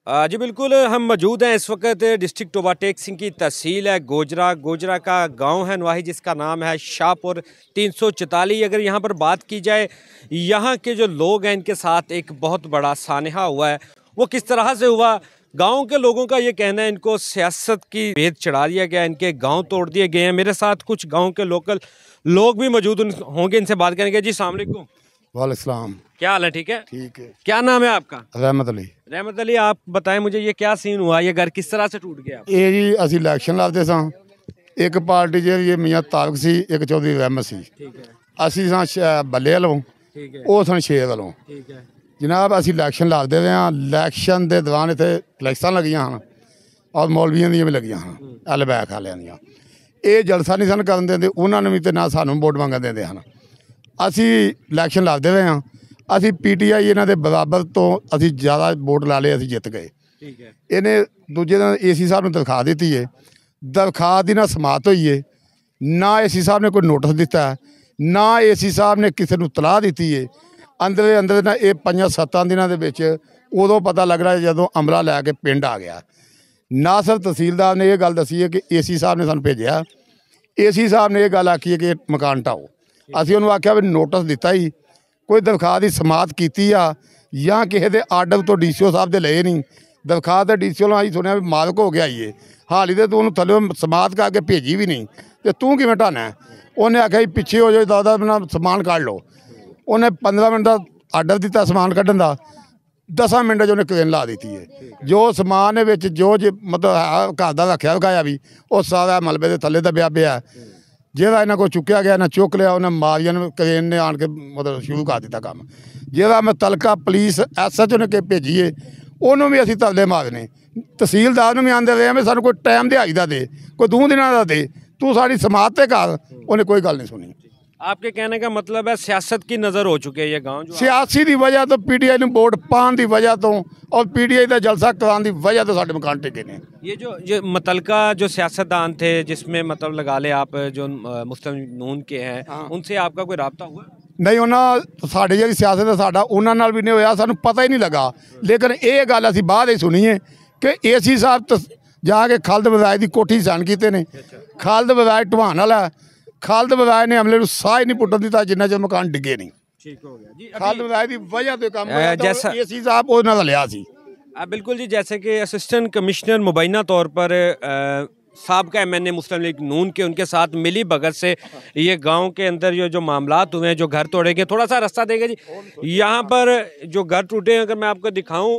जी बिल्कुल, हम मौजूद हैं इस वक्त डिस्ट्रिक्ट ओवरटेक सिंह की तहसील है गोजरा। गोजरा का गांव है नवाही, जिसका नाम है शाहपुर 344। अगर यहां पर बात की जाए, यहां के जो लोग हैं इनके साथ एक बहुत बड़ा सानहा हुआ है। वो किस तरह से हुआ? गांव के लोगों का ये कहना है इनको सियासत की भेद चढ़ा दिया गया, इनके गाँव तोड़ दिए गए हैं। मेरे साथ कुछ गाँव के लोकल लोग भी मौजूद होंगे, इनसे बात करेंगे। जी अस्सलाम वालेकुम। वालेकुम। क्या हाल है? ठीक है। ठीक है। क्या नाम है आपका? रहमत अली। रहमत अली, आप बताएं मुझे ये क्या सीन हुआ, ये घर किस तरह से टूट गया? ਇਹ ਜੀ ਅਸੀਂ ਇਲੈਕਸ਼ਨ ਲੜਦੇ ਸਾਂ। ਇੱਕ ਪਾਰਟੀ ਜਿਹੜੀ ਮੀਆਂ ਤਾਰਕ ਸੀ, ਇੱਕ ਚੌਧਰੀ ਰਹਿਮਤ ਸੀ। ठीक है। ਅਸੀਂ ਸਾਂ ਬੱਲੇ ਵੱਲੋਂ, ठीक है। ਉਹ ਸਨ ਸ਼ੇਰ ਵੱਲੋਂ। ठीक है। ਜਨਾਬ ਅਸੀਂ ਇਲੈਕਸ਼ਨ ਲੜਦੇ ਰਹੇ ਹਾਂ। ਇਲੈਕਸ਼ਨ ਦੇ ਦੌਰਾਨ ਇੱਥੇ ਫਲੈਕਸਾਂ ਲੱਗੀਆਂ ਹਨ ਔਰ ਮੌਲਵੀਆਂ ਦੀਆਂ ਵੀ ਲੱਗੀਆਂ ਹਨ, ਅਲਬੈਕ ਵਾਲਿਆਂ ਦੀਆਂ। ਇਹ ਜਲਸਾ ਨਹੀਂ ਸਨ ਕਰਨ ਦਿੰਦੇ ਉਹਨਾਂ ਨੂੰ ਵੀ, ਤੇ ਨਾ ਸਾਨੂੰ ਵੋਟ ਮੰਗਣ ਦਿੰਦੇ ਹਨ। ਅਸੀਂ ਇਲੈਕਸ਼ਨ ਲੜਦੇ ਰਹੇ ਹਾਂ। ਅਸੀਂ ਪੀਟੀਆਈ ਇਹਨਾਂ ਦੇ ਬਰਾਬਰ ਤੋਂ ਅਸੀਂ ਜ਼ਿਆਦਾ ਵੋਟ ਲਾ ਲਏ, ਅਸੀਂ ਜਿੱਤ ਗਏ। ठीक है। ਇਹਨੇ ਦੂਜੇ ਦਿਨ ਏਸੀ ਸਾਹਿਬ ਨੂੰ ਦਰਖਾਸਤ ਦਿੱਤੀ ਹੈ। ਦਰਖਾਸਤ ਦੀ ਨਾ ਸਮਾਤ ਹੋਈ ਹੈ, ਨਾ ਏਸੀ ਸਾਹਿਬ ਨੇ ਕੋਈ ਨੋਟਿਸ ਦਿੱਤਾ, ਨਾ ਏਸੀ ਸਾਹਿਬ ਨੇ ਕਿਸੇ ਨੂੰ ਤਲਾਹ ਦਿੱਤੀ ਹੈ। ਅੰਦਰ ਦੇ ਅੰਦਰ ਨਾ ਇਹ 5-7 ਦਿਨਾਂ ਦੇ ਵਿੱਚ ਉਦੋਂ ਪਤਾ ਲੱਗ ਰਿਹਾ ਜਦੋਂ ਅਮਲਾ ਲੈ ਕੇ ਪਿੰਡ ਆ ਗਿਆ। ਨਾ ਸਿਰਫ ਤਹਿਸੀਲਦਾਰ ਨੇ ਇਹ ਗੱਲ ਦੱਸੀ ਹੈ ਕਿ ਏਸੀ ਸਾਹਿਬ ਨੇ ਸਾਨੂੰ ਭੇਜਿਆ। ਏਸੀ ਸਾਹਿਬ ਨੇ ਇਹ ਗੱਲ ਆਖੀ ਹੈ ਕਿ ਮਕਾਨ ਢਾਓ। ਅਸੀਂ ਉਹਨੂੰ ਆਖਿਆ ਵੀ ਨੋਟਿਸ ਦਿੱਤਾ ਹੀ, ਕੋਈ ਦਰਖਾਸਤ ਦੀ ਸਮਾਤ ਕੀਤੀ ਆ ਜਾਂ ਕਿਸੇ ਦੇ ਆਰਡਰ ਤੋਂ ਡੀਸੀਓ ਸਾਹਿਬ ਦੇ ਲਏ ਨਹੀਂ। ਦਰਖਾਸਤ ਦੇ ਡੀਸੀਓ ਨੂੰ ਅਸੀਂ ਸੁਣਿਆ ਵੀ ਮਾਲਕ ਹੋ ਗਿਆ ਏ, ਹਾਲੀ ਤੇ ਤੂੰ ਉਹਨੂੰ ਥੱਲੇ ਸਮਾਤ ਕਰਕੇ ਭੇਜੀ ਵੀ ਨਹੀਂ, ਤੇ ਤੂੰ ਕਿਵੇਂ ਢਾਣਾ? ਉਹਨੇ ਆਖਿਆ ਜੀ ਪਿੱਛੇ ਹੋ ਜਾਓ, ਦਾਦਾ ਬਿਨਾ ਸਮਾਨ ਕੱਢ ਲਓ। ਉਹਨੇ 15 ਮਿੰਟ ਦਾ ਆਰਡਰ ਦਿੱਤਾ ਸਮਾਨ ਕੱਢਣ ਦਾ, 10 ਮਿੰਟ 'ਚ ਉਹਨੇ ਕ੍ਰੇਨ ਲਾ ਦਿੱਤੀ ਹੈ। ਜੋ ਸਮਾਨ ਦੇ ਵਿੱਚ ਜੋ ਮਤਲਬ ਘਰ ਦਾ ਰੱਖਿਆ ਵਿਖਾਇਆ ਵੀ, ਉਹ ਸਾਰਾ ਮਲਬੇ ਦੇ ਥੱਲੇ ਦੱਬਿਆ ਪਿਆ। ਜਿਹੜਾ ਇਹਨਾਂ ਕੋਲ ਚੁੱਕਿਆ ਗਿਆ, ਇਹਨਾਂ ਚੁੱਕ ਲਿਆ, ਉਹਨੇ ਮਾਰੀਆਂ ਨੂੰ ਕ੍ਰੇਨ ਨੇ ਆਣ ਕੇ ਮਤਲਬ ਸ਼ੁਰੂ ਕਰ ਦਿੱਤਾ ਕੰਮ। ਜਿਹੜਾ ਮੁਤਲਕਾ ਪੁਲਿਸ SHO ਨੇ ਕਿ ਭੇਜੀਏ, ਉਹਨੂੰ ਵੀ ਅਸੀਂ ਤਰਲੇ ਮਾਰਨੇ। ਤਹਿਸੀਲਦਾਰ ਨੂੰ ਵੀ ਆਂਦੇ ਰਹੇ ਵੀ ਸਾਨੂੰ ਕੋਈ ਟਾਈਮ ਦਿਹਾੜੀ ਦਾ ਦੇ, ਕੋਈ 2 ਦਿਨਾਂ ਦਾ ਦੇ, ਤੂੰ ਸਾਡੀ ਸਮਾਤ ਤੇ ਕਰ। ਉਹਨੇ ਕੋਈ ਗੱਲ ਨਹੀਂ ਸੁਣੀ। आपके कहने का मतलब है सियासत की नज़र हो चुकी है ये गांव जो सियासी की वजह तो PTI ਨੂੰ ਵੋਟ ਪਾਉਣ ਦੀ वजह तो और PTI ਦਾ ਜਲਸਾ कराने की वजह तो ਸਾਡੇ मकान टिके ने। ये मुतलका जो सियासतदान थे, जिसमें मतलब लगा ले आप जो मुस्लिम नून के हैं, हाँ। उनसे आपका कोई रब्ता हुआ? नहीं, ਉਹਨਾਂ ਸਾਡੇ ਜਿਹੜੀ ਸਿਆਸਤ ਹੈ ਸਾਡਾ ਉਹਨਾਂ ਨਾਲ ਵੀ ਨਹੀਂ ਹੋਇਆ, ਸਾਨੂੰ ਪਤਾ ਹੀ ਨਹੀਂ ਲੱਗਾ। ਲੇਕਿਨ ਇਹ ਗੱਲ ਅਸੀਂ ਬਾਅਦ ਹੀ ਸੁਣੀ ਹੈ ਕਿ ਏਸੀ ਸਾਹਿਬ ਜਾ ਕੇ ਖਾਲਦ ਬਜ਼ਾਜ ਦੀ ਕੋਠੀ ਸਾਨ ਕੀਤੇ ਨੇ। ਖਾਲਦ ਬਜ਼ਾਜ ਢਵਾਨ ਵਾਲਾ, ਖਾਲਦ ਬਜ਼ਾਜ ਨੇ ਅਮਲੇ ਨੂੰ ਸਾਹ ਹੀ ਨਹੀਂ ਪੁੱਟਣ ਦਿੱਤਾ ਜਿੰਨਾ ਚਿਰ ਮਕਾਨ ਡਿੱਗੇ ਨਹੀਂ। ठीक हो गया जी। ਖਾਲਦ ਬਜ਼ਾਜ ਦੀ ਵਜ੍ਹਾ ਤੋਂ ਕੰਮ जैसा ਏਸੀ ਸਾਹਿਬ ਉਹਨਾਂ ਦਾ ਲਿਆ ਸੀ। बिल्कुल जी, जैसे कि असिस्टेंट कमिश्नर मुबैना तौर पर साबका MNA मुस्लिम लीग नून के उनके साथ मिली भगत से ये गांव के अंदर जो मामलात हुए हैं, जो घर तोड़े गए, थोड़ा सा रास्ता देगा जी। यहाँ पर जो घर टूटे हैं, अगर मैं आपको दिखाऊं,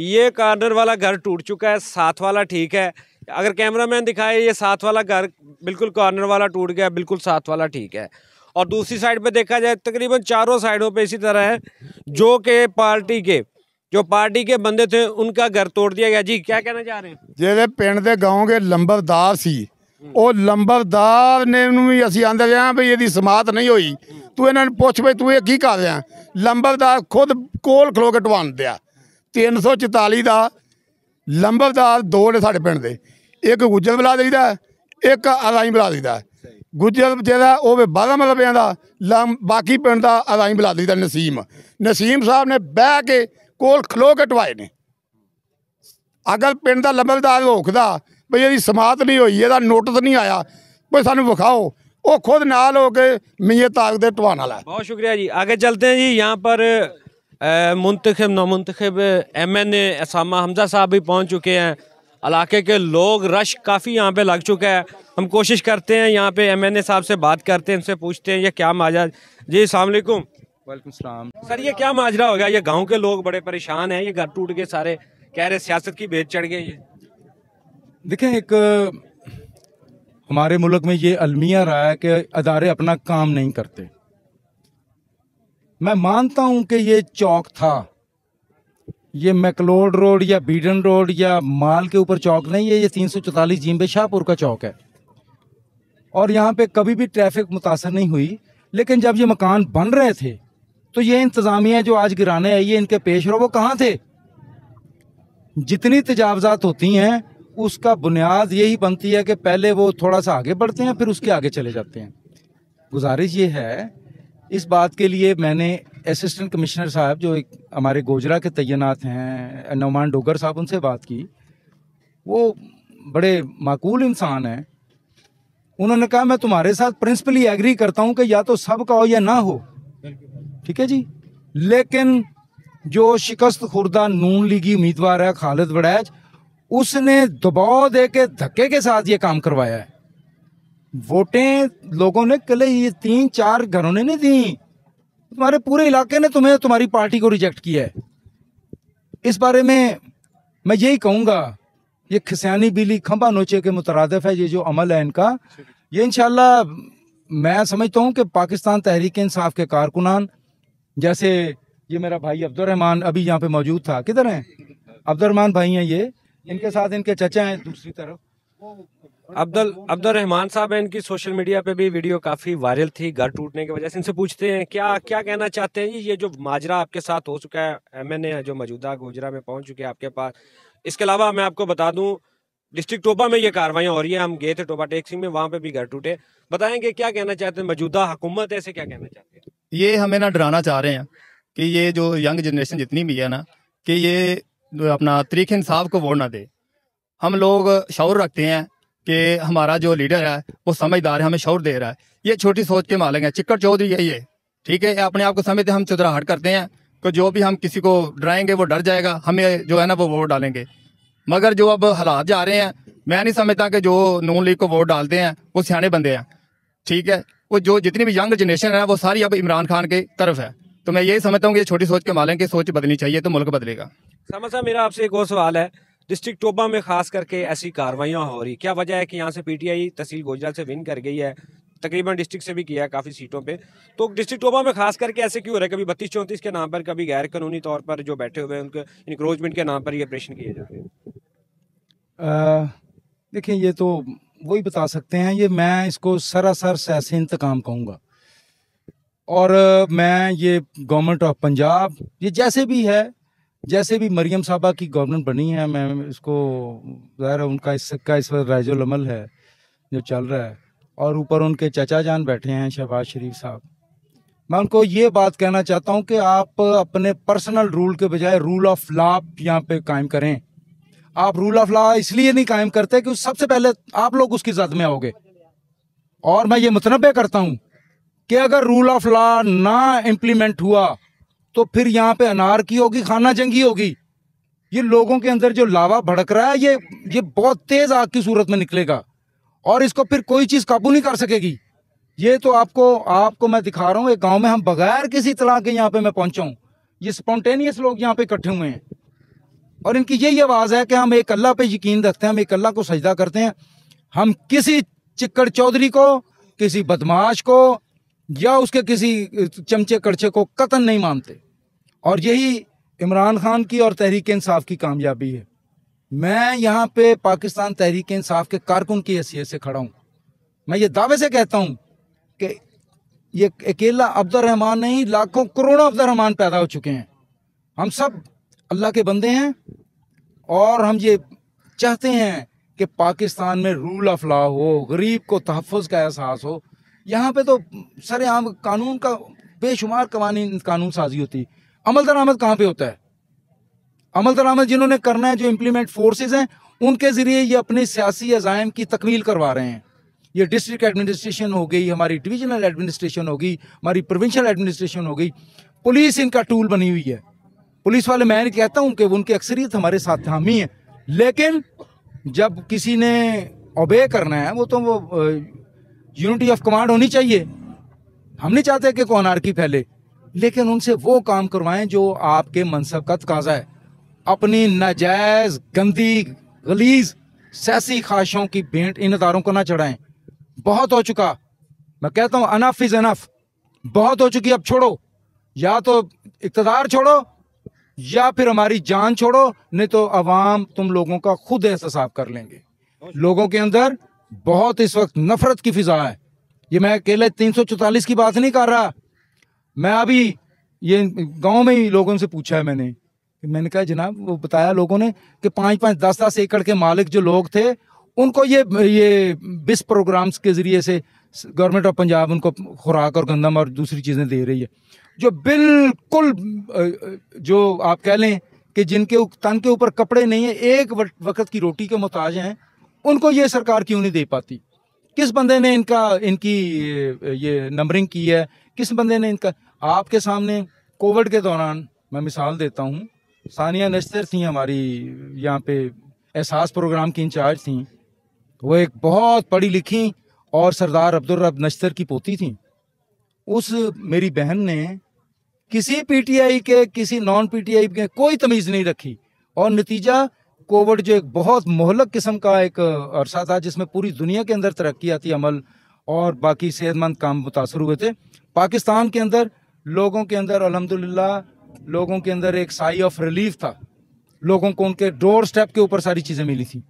ये कॉर्नर वाला घर टूट चुका है, साथ वाला ठीक है। अगर कैमरामैन दिखाए, ये साथ वाला घर बिल्कुल कॉर्नर वाला टूट गया, बिल्कुल साथ वाला ठीक है। और दूसरी साइड पे देखा जाए, तकरीबन चारों साइडों पे इसी तरह है, जो कि पार्टी के बंदे थे उनका घर तोड़ दिया गया। जी क्या कहना चाह रहे हैं? ਜਿਹੜੇ ਪਿੰਡ ਦੇ ਗਾਉਂ ਦੇ ਲੰਬਰਦਾਰ ਸੀ, ਉਹ ਲੰਬਰਦਾਰ ਨੇ ਨੂੰ ਵੀ ਅਸੀਂ ਆਂਦੇ ਰਹੇ ਵੀ ਇਹਦੀ ਸਮਾਤ ਨਹੀਂ ਹੋਈ। ਤੂੰ ਇਹਨਾਂ ਨੂੰ ਪੁੱਛ ਬਈ ਤੂੰ ਇਹ ਕੀ ਕਰ ਰਿਹਾ? ਲੰਬਰਦਾਰ ਖੁਦ ਕੋਲ ਖਲੋ ਕੇ ਢਵਾਨ ਦਿਆ। 344 ਦਾ ਲੰਬਰਦਾਰ 2 ਨੇ ਸਾਡੇ ਪਿੰਡ ਦੇ, ਇੱਕ ਗੁੱਜਰ ਬੁਲਾ ਦਈਦਾ, ਇੱਕ ਅਰਾਈ ਬੁਲਾ ਦਈਦਾ। ਗੁੱਜਰ ਜਿਹੜਾ ਉਹ ਵੀ 12 ਮਲਬਿਆਂ ਦਾ, ਬਾਕੀ ਪਿੰਡ ਦਾ ਅਰਾਈ ਬੁਲਾ ਦਈਦਾ। ਨਸੀਮ ਸਾਹਿਬ ਨੇ ਬਹਿ ਕੇ ਕੋਲ ਖਲੋ ਕੇ ਢਵਾਏ ਨੇ। ਅਗਰ ਪਿੰਡ ਦਾ ਲੰਬਰਦਾਰ ਰੋਕਦਾ ਬਈ ਇਹਦੀ ਸਮਾਤ ਨਹੀਂ ਹੋਈ, ਇਹਦਾ ਨੋਟਿਸ ਨਹੀਂ ਆਇਆ, ਕੋਈ ਸਾਨੂੰ ਵਿਖਾਓ, ਉਹ ਖੁਦ ਨਾਲ ਹੋ ਕੇ ਮੀਆਂ ਤਾਰਕ ਦੇ ਢਵਾਣ वाला। बहुत शुक्रिया जी। आगे चलते हैं जी। यहाँ पर मुंतखब नामुंतखब MNA असामा हमजा साहब भी पहुँच चुके हैं। इलाके के लोग रश काफ़ी यहाँ पे लग चुका है। हम कोशिश करते हैं यहाँ पे MNA साहब से बात करते हैं, इनसे पूछते हैं ये क्या माजरा। जी अस्सलाम वालेकुम। वालेकुम सलाम। सर ये क्या माजरा हो गया? ये गांव के लोग बड़े परेशान हैं, ये घर टूट गए सारे, कह रहे सियासत की भेद चढ़ गई। देखें, एक हमारे मुल्क में ये अलमिया रहा है कि अदारे अपना काम नहीं करते। मैं मानता हूं कि ये चौक था, ये मैकलोड रोड या बीडन रोड या माल के ऊपर चौक नहीं है, ये 344 जिम्बे शाहपुर का चौक है और यहाँ पे कभी भी ट्रैफिक मुतासर नहीं हुई। लेकिन जब ये मकान बन रहे थे तो ये इंतज़ामिया जो आज गिराने आई है, इनके पेशरो वो कहाँ थे? जितनी तजावजात होती हैं उसका बुनियाद यही बनती है कि पहले वो थोड़ा सा आगे बढ़ते हैं, फिर उसके आगे चले जाते हैं। गुजारिश ये है, इस बात के लिए मैंने असिस्टेंट कमिश्नर साहब जो एक हमारे गोजरा के तैनात हैं, नौमान डोगर साहब, उनसे बात की। वो बड़े माकूल इंसान हैं। उन्होंने कहा मैं तुम्हारे साथ प्रिंसिपली एग्री करता हूं कि या तो सब का हो या ना हो, ठीक है जी, लेकिन जो शिकस्त खुर्दा नून लीगी उम्मीदवार है खालिद वड़ैच, उसने दबाव दे के धक्के के साथ ये काम करवाया है। वोटें लोगों ने कल ये 3-4 घरों ने नहीं दी, तुम्हारे पूरे इलाके ने तुम्हें, तुम्हारी पार्टी को रिजेक्ट किया है। इस बारे में मैं यही कहूँगा, ये खिसियानी बिली खंबा नोचे के मुतरादिफ है ये जो अमल है इनका। ये इंशाल्लाह मैं समझता हूँ कि पाकिस्तान तहरीक इंसाफ के कारकुनान, जैसे ये मेरा भाई अब्दुर्रहमान अभी यहाँ पे मौजूद था, किधर हैं अब्दुर्रहमान भाई हैं ये, इनके साथ इनके चचा हैं दूसरी तरफ, अब्दुर्रहमान साहब हैं। इनकी सोशल मीडिया पे भी वीडियो काफी वायरल थी घर टूटने की वजह से। इनसे पूछते हैं क्या क्या कहना चाहते हैं ये जो माजरा आपके साथ हो चुका है, MNA जो मौजूदा गोजरा में पहुंच चुके हैं आपके पास। इसके अलावा मैं आपको बता दूं डिस्ट्रिक्ट टोबा में ये कार्रवाइयां हो रही है, हम गए थे टोबा टेक सिंह में, वहां पे भी घर टूटे। बताएंगे क्या कहना चाहते हैं मौजूदा हुकूमत ऐसे क्या कहना चाहते हैं? ये हमें ना डराना चाह रहे हैं कि ये जो यंग जनरेशन जितनी भी है ना, कि ये अपना तरीके इंसाफ को वोट ना दे। हम लोग शौर रखते हैं कि हमारा जो लीडर है वो समझदार है, हमें शौर दे रहा है। ये छोटी सोच के मालिक है, चिक्कड़ चौधरी है ये, ठीक है। अपने आप को समझते हम चुदराहट करते हैं कि जो भी हम किसी को डराएंगे वो डर जाएगा, हमें जो है ना वो वोट डालेंगे। मगर जो अब हालात जा रहे हैं, मैं नहीं समझता कि जो नून लीग को वोट डालते हैं वो सियाने बंदे हैं, ठीक है। वो जो जितनी भी यंग जनरेशन है वो सारी अब इमरान खान की तरफ है। तो मैं यही समझता हूँ कि छोटी सोच के मालिक की सोच बदलनी चाहिए तो मुल्क बदलेगा। सामा साहब मेरा आपसे एक और सवाल है, डिस्ट्रिक्ट टोबा में खास करके ऐसी कार्रवाइयां हो रही, क्या वजह है कि यहाँ से PTI तहसील गोजरा से विन कर गई है, तकरीबन डिस्ट्रिक्ट से भी किया है काफ़ी सीटों पे, तो डिस्ट्रिक्ट टोबा में खास करके ऐसे क्यों हो रहा है? कभी 32-34 के नाम पर, कभी गैर कानूनी तौर पर जो बैठे हुए हैं उनके इंक्रोचमेंट के नाम पर ये ऑपरेशन किए जा रहे हैं? देखिए ये तो वही बता सकते हैं, ये मैं इसको सरासर सियासी इंतकाम कहूँगा। और मैं ये गवर्नमेंट ऑफ पंजाब, ये जैसे भी है, जैसे भी मरियम साहबा की गवर्नमेंट बनी है, मैं इसको ज़ाहिर है उनका इस वक्त राइजुल अमल है जो चल रहा है, और ऊपर उनके चचा जान बैठे हैं शहबाज शरीफ साहब। मैं उनको ये बात कहना चाहता हूँ कि आप अपने पर्सनल रूल के बजाय रूल ऑफ लॉ यहाँ पे कायम करें। आप रूल ऑफ लॉ इसलिए नहीं कायम करते कि सबसे पहले आप लोग उसकी जद में आओगे। और मैं ये मुतनब्बे करता हूँ कि अगर रूल ऑफ लॉ ना इम्प्लीमेंट हुआ तो फिर यहाँ पे अनारकी होगी, खाना जंगी होगी। ये लोगों के अंदर जो लावा भड़क रहा है ये बहुत तेज आग की सूरत में निकलेगा और इसको फिर कोई चीज काबू नहीं कर सकेगी। ये तो आपको मैं दिखा रहा हूँ, एक गांव में हम बगैर किसी इत्तला के यहाँ पे मैं पहुंचा हूँ। ये स्पॉन्टेनियस लोग यहाँ पे इकट्ठे हुए हैं और इनकी यही आवाज है कि हम एक अल्लाह पे यकीन रखते हैं, हम एक अल्लाह को सजदा करते हैं। हम किसी चिक्कड़ चौधरी को, किसी बदमाश को या उसके किसी चमचे कड़चे को कतन नहीं मानते। और यही इमरान खान की और तहरीक इंसाफ की कामयाबी है। मैं यहाँ पे पाकिस्तान तहरीक इंसाफ के कारकुन की हैसियत से खड़ा हूँ। मैं ये दावे से कहता हूँ कि ये अकेला अब्दुर्रहमान नहीं, लाखों करोड़ों अब्दुर्रहमान पैदा हो चुके हैं। हम सब अल्लाह के बंदे हैं और हम ये चाहते हैं कि पाकिस्तान में रूल ऑफ लॉ हो, गरीब को तहफ़्फ़ुज़ का एहसास हो। यहाँ पे तो सरेआम कानून का बेशुमार कानून साजी होती, अमल दरामद कहाँ पे होता है? अमल दरामद जिन्होंने करना है, जो इम्प्लीमेंट फोर्सेज हैं, उनके ज़रिए ये अपने सियासी अज़ाइम की तकमील करवा रहे हैं। ये डिस्ट्रिक्ट एडमिनिस्ट्रेशन हो गई, हमारी डिविजनल एडमिनिस्ट्रेशन हो गई, हमारी प्रोविंशियल एडमिनिस्ट्रेशन हो गई, पुलिस इनका टूल बनी हुई है। पुलिस वाले, मैं नहीं कहता हूँ कि उनकी अक्सरियत हमारे साथ हामी है, लेकिन जब किसी ने ओबे करना है वो यूनिटी ऑफ कमांड होनी चाहिए। हम नहीं चाहते कि कोई अनारकी फैले, लेकिन उनसे वो काम करवाएं जो आपके मनसब का तकाजा है। अपनी नाजायज गंदी गलीज सियासी ख्वाहिशों की भेंट इन अदारों को ना चढ़ाएं। बहुत हो चुका, मैं कहता हूं अनफ इज अनफ, बहुत हो चुकी। अब छोड़ो, या तो इक़्तिदार छोड़ो या फिर हमारी जान छोड़ो, नहीं तो अवाम तुम लोगों का खुद एहतसाब कर लेंगे। लोगों के अंदर बहुत इस वक्त नफरत की फिजा है। ये मैं अकेले 344 की बात नहीं कर रहा। मैं अभी ये गांव में ही लोगों से पूछा है, मैंने कहा जनाब, वो बताया लोगों ने कि 5-5, 10-10 एकड़ के मालिक जो लोग थे उनको ये बिस प्रोग्राम्स के ज़रिए से गवर्नमेंट ऑफ पंजाब उनको खुराक और गंदम और दूसरी चीज़ें दे रही है, जो बिल्कुल जो आप कह लें कि जिनके तन के ऊपर कपड़े नहीं है, एक वक्त की रोटी के मोहताज हैं, उनको ये सरकार क्यों नहीं दे पाती? किस बंदे ने इनकी ये नंबरिंग की है? किस बंदे ने इनका? आपके सामने कोविड के दौरान मैं मिसाल देता हूँ, सानिया नश्तर थी हमारी यहाँ पे एहसास प्रोग्राम की इंचार्ज थी। वो एक बहुत पढ़ी लिखी और सरदार अब्दुल रब नश्तर की पोती थी। उस मेरी बहन ने किसी पीटीआई के, किसी नॉन पीटीआई के कोई तमीज़ नहीं रखी, और नतीजा कोविड जो एक बहुत मोहलक किस्म का एक अरसा था जिसमें पूरी दुनिया के अंदर तरक्याती अमल और बाकी सेहतमंद काम मुतासर हुए थे, पाकिस्तान के अंदर लोगों के अंदर अल्हम्दुलिल्लाह लोगों के अंदर एक साई ऑफ रिलीफ था। लोगों को उनके डोर स्टेप के ऊपर सारी चीज़ें मिली थी।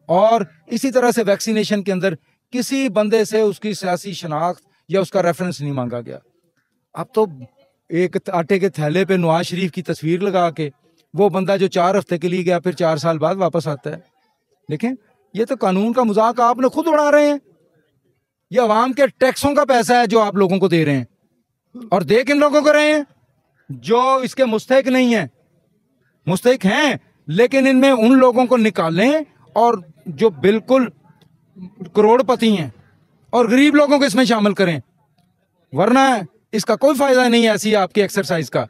और इसी तरह से वैक्सीनेशन के अंदर किसी बंदे से उसकी सियासी शनाख्त या उसका रेफरेंस नहीं मांगा गया। अब तो एक आटे के थैले पे नवाज शरीफ की तस्वीर लगा के वो बंदा जो 4 हफ्ते के लिए गया फिर 4 साल बाद वापस आता है। देखें, ये तो कानून का मजाक आपने खुद उड़ा रहे हैं। ये अवाम के टैक्सों का पैसा है जो आप लोगों को दे रहे हैं, और दे किन लोगों को रहे हैं? जो इसके मुस्तहिक नहीं है। मुस्तहिक हैं, लेकिन इनमें उन लोगों को निकालें और जो बिल्कुल करोड़पति हैं, और गरीब लोगों को इसमें शामिल करें, वरना इसका कोई फायदा नहीं है ऐसी आपकी एक्सरसाइज का।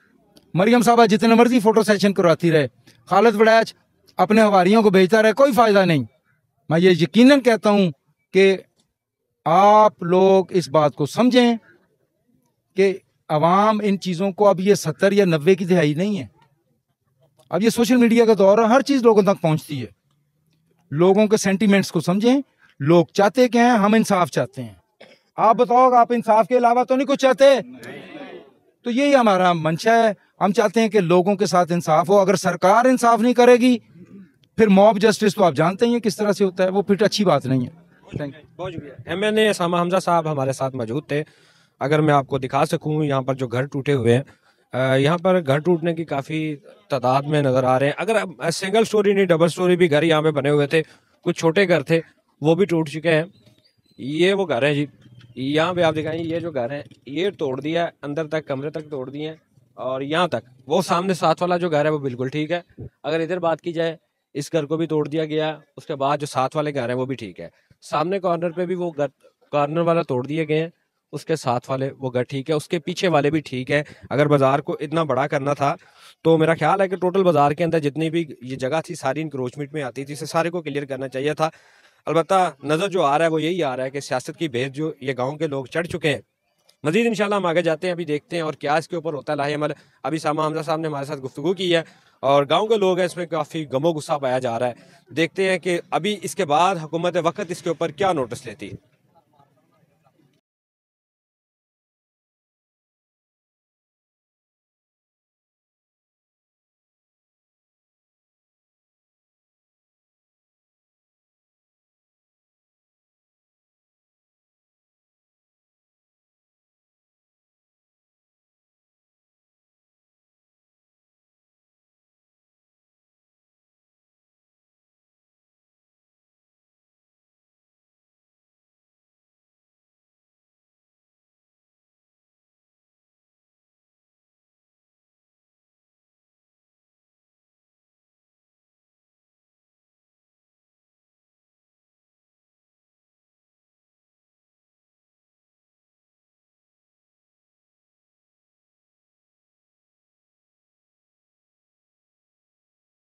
मरियम साहबा जितने मर्जी फोटो सेशन करवाती रहे, खालिद वड़ैच अपने हवारियों को भेजता रहे, कोई फायदा नहीं। मैं ये यकीनन कहता हूं कि आप लोग इस बात को समझें कि अवाम इन चीज़ों को, अब ये 70 या 90 की दिहाई नहीं है, अब ये सोशल मीडिया का दौर है, हर चीज़ लोगों तक पहुंचती है। लोगों के सेंटिमेंट्स को समझें। लोग चाहते क्या हैं? हम इंसाफ चाहते हैं। आप बताओ, आप इंसाफ के अलावा तो नहीं कुछ चाहते? तो यही हमारा मंशा है। हम चाहते हैं कि लोगों के साथ इंसाफ हो। अगर सरकार इंसाफ नहीं करेगी, फिर मॉब जस्टिस तो आप जानते हैं किस तरह से होता है, वो फिर अच्छी बात नहीं है। Thank you. बहुत शुक्रिया। MNA सामा हमजा साहब हमारे साथ मौजूद थे। अगर मैं आपको दिखा सकूं, यहाँ पर जो घर टूटे हुए हैं, यहाँ पर घर टूटने की काफ़ी तादाद में नज़र आ रहे हैं। अगर सिंगल स्टोरी नहीं, डबल स्टोरी भी घर यहाँ पे बने हुए थे। कुछ छोटे घर थे, वो भी टूट चुके हैं। ये वो घर है जी, यहाँ पे आप दिखाएं, ये जो घर है ये तोड़ दिया, अंदर तक कमरे तक तोड़ दिए हैं, और यहाँ तक। वो सामने साथ वाला जो घर है वो बिल्कुल ठीक है। अगर इधर बात की जाए, इस घर को भी तोड़ दिया गया। उसके बाद जो साथ वाले घर हैं वो भी ठीक है। सामने कॉर्नर पे भी वो घर, कॉर्नर वाला तोड़ दिए गए हैं। उसके साथ वाले वो घर ठीक है, उसके पीछे वाले भी ठीक है। अगर बाजार को इतना बड़ा करना था तो मेरा ख्याल है कि टोटल बाजार के अंदर जितनी भी ये जगह थी सारी इंक्रोचमेंट में आती थी, इसे सारे को क्लियर करना चाहिए था। अलबत्ता नज़र जो आ रहा है वो यही आ रहा है कि सियासत की भेद जो ये गाँव के लोग चढ़ चुके हैं। मजीद इंशाल्लाह हम आगे जाते हैं, अभी देखते हैं और क्या इसके ऊपर होता है लाहेअमल। अभी सामा हमजा साहब ने हमारे साथ गुफ्तगू की है और गाँव के लोग हैं, इसमें काफ़ी गमो गुस्सा पाया जा रहा है। देखते हैं कि अभी इसके बाद हुकूमत वक्त इसके ऊपर क्या नोटिस लेती है।